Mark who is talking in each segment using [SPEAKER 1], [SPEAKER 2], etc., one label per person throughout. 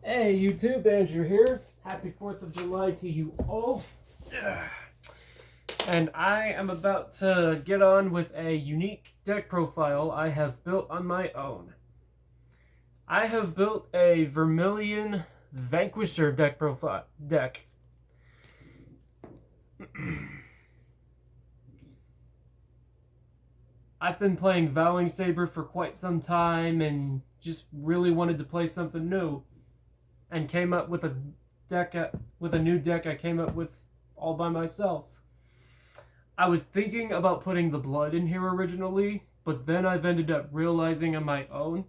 [SPEAKER 1] Hey YouTube, Andrew here. Happy 4th of July to you all. And I am about to get on with a unique deck profile I have built on my own. I have built a Vermillion Vanquisher deck profile. I've been playing Vowing Saber for quite some time and just really wanted to play something new. And came up with a new deck I came up with all by myself. I was thinking about putting the blood in here originally, but then I've ended up realizing on my own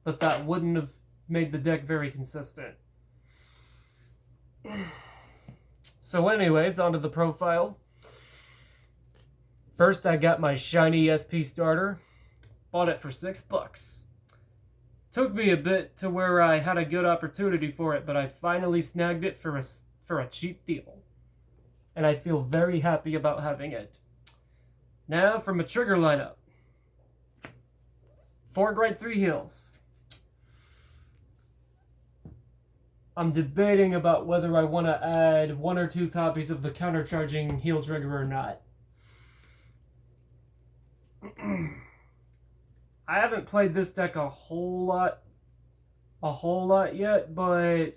[SPEAKER 1] that wouldn't have made the deck very consistent. So anyways, onto the profile. First I got my shiny SP starter. Bought it for $6. Took me a bit to where I had a good opportunity for it, but I finally snagged it for a cheap deal. And I feel very happy about having it. Now from a trigger lineup. 4 grade 3 heals. I'm debating about whether I want to add 1 or 2 copies of the countercharging heal trigger or not. I haven't played this deck a whole lot yet, but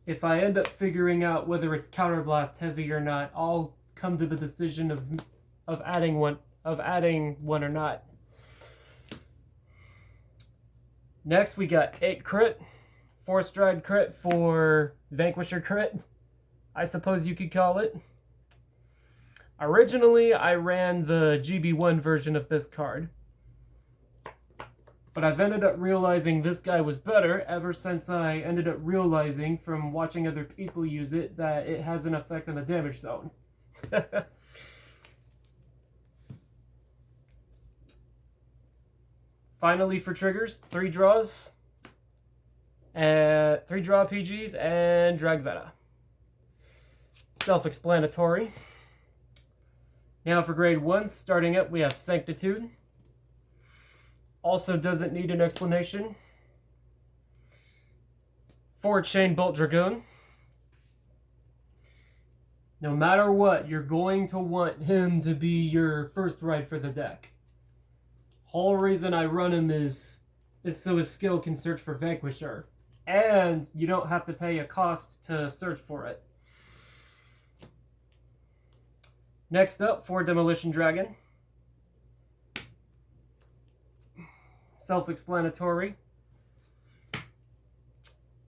[SPEAKER 1] if I end up figuring out whether it's counterblast heavy or not, I'll come to the decision of adding one or not. Next we got 8 crit, 4 stride crit for Vanquisher crit, I suppose you could call it. Originally I ran the GB1 version of this card, but I've ended up realizing this guy was better ever since I ended up realizing from watching other people use it that it has an effect on the damage zone. Finally for triggers, 3 draws, 3 draw PGs, and Dragveta. Self-explanatory. Now for grade 1, starting up we have Sanctitude. Also doesn't need an explanation. 4 Chain Bolt Dragoon. No matter what, you're going to want him to be your first ride for the deck. Whole reason I run him is so his skill can search for Vanquisher. And you don't have to pay a cost to search for it. Next up, 4 Demolition Dragon. Self-explanatory.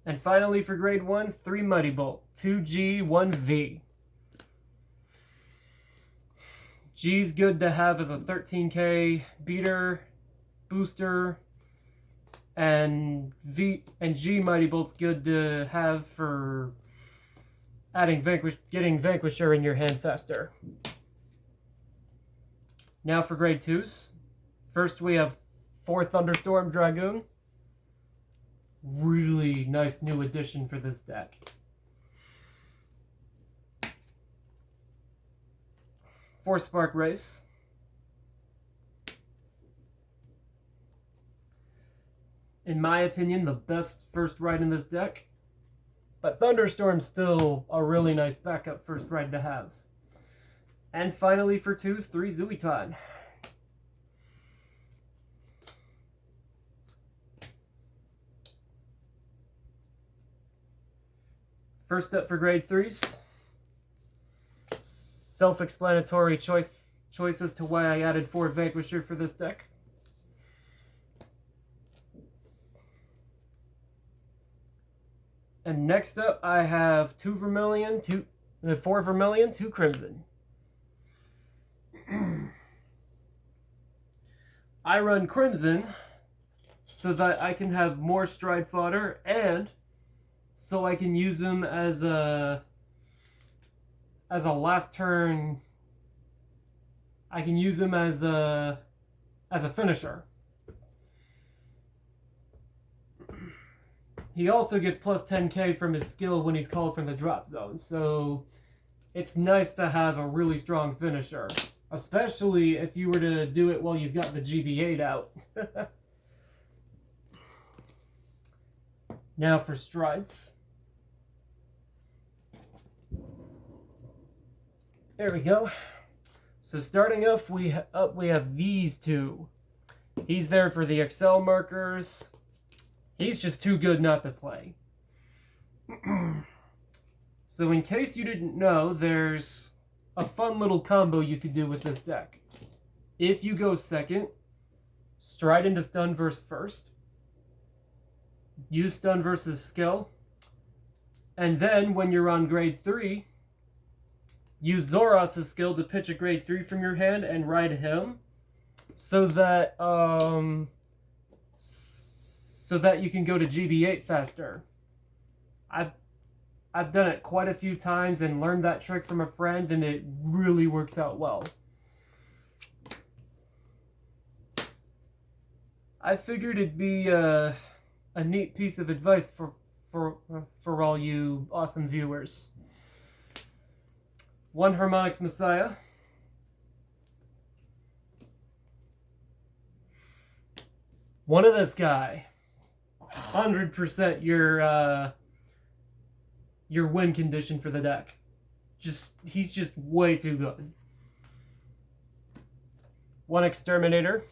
[SPEAKER 1] And finally for grade 1s, 3 Mighty Bolt, 2G, 1V. G's good to have as a 13k beater, booster, and G Mighty Bolt's good to have for getting Vanquisher in your hand faster. Now for grade 2s. First we have 4 Thunderstorm Dragoon. Really nice new addition for this deck. 4 Spark Race. In my opinion, the best first ride in this deck. But Thunderstorm's still a really nice backup first ride to have. And finally for 2s, 3 Zuiton. First up for grade 3s. Self-explanatory choices to why I added 4 Vanquisher for this deck. And next up I have 4 Vermillion, 2 Crimson. I run Crimson so that I can have more stride fodder and so I can use them as a last turn. I can use them as a finisher. He also gets plus 10k from his skill when he's called from the drop zone, so it's nice to have a really strong finisher, especially if you were to do it while you've got the GB8 out. Now for strides. There we go. So starting off, we have these two. He's there for the Excel markers. He's just too good not to play. So in case you didn't know, there's a fun little combo you could do with this deck. If you go second, stride into stun versus first. Use stun versus skill. And then when you're on grade 3, use Zoros' skill to pitch a grade 3 from your hand and ride him. So that you can go to GB8 faster. I've done it quite a few times and learned that trick from a friend, and it really works out well. I figured it'd be a neat piece of advice for all you awesome viewers. One Harmonics Messiah. One of this guy. 100% your win condition for the deck. He's just way too good. One Exterminator.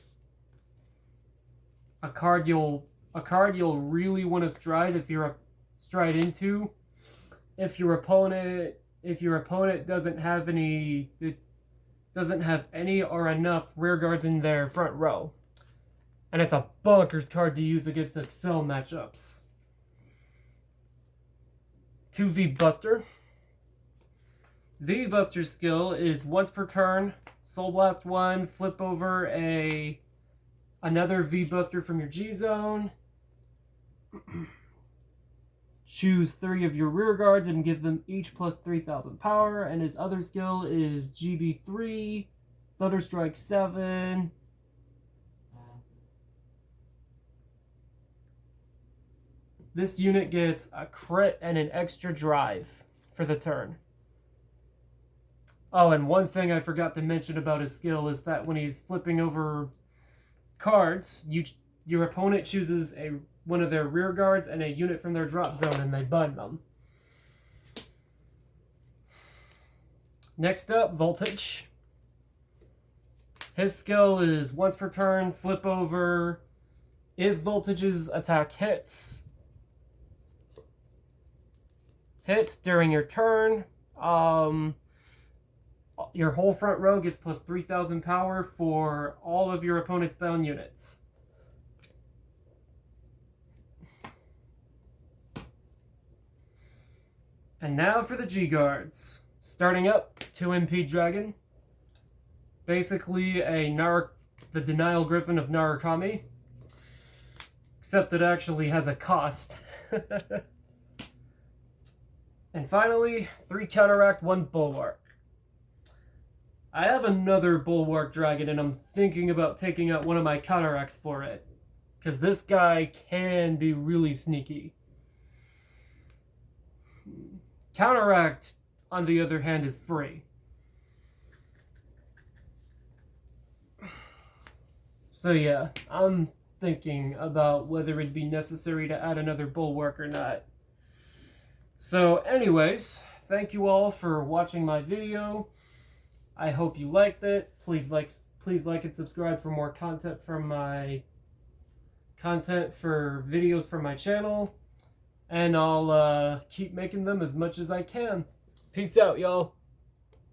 [SPEAKER 1] A card you'll really want to stride if you're stride into. If your opponent doesn't have any or enough rear guards in their front row. And it's a bonkers card to use against Excel matchups. 2 V-Buster. V-Buster's skill is once per turn, Soul Blast 1, flip over another V-Buster from your G-Zone. Choose 3 of your rear guards and give them each plus 3,000 power. And his other skill is GB3, Thunder Strike 7. This unit gets a crit and an extra drive for the turn. Oh, and one thing I forgot to mention about his skill is that when he's flipping over cards, your opponent chooses one of their rear guards and a unit from their drop zone, and they bun them. Next up, Voltage. His skill is once per turn, flip over. If Voltage's attack hits during your turn, your whole front row gets plus 3,000 power for all of your opponent's bound units. And now for the G-Guards. Starting up, 2 MP Dragon. Basically the Denial Griffin of Narukami. Except it actually has a cost. And finally, 3 Counteract, 1 Bulwark. I have another Bulwark Dragon, and I'm thinking about taking out one of my Counteracts for it. Because this guy can be really sneaky. Counteract, on the other hand, is free. So yeah, I'm thinking about whether it'd be necessary to add another Bulwark or not. So anyways, thank you all for watching my video. I hope you liked it. Please like and subscribe for more content for videos from my channel. And I'll keep making them as much as I can. Peace out, y'all.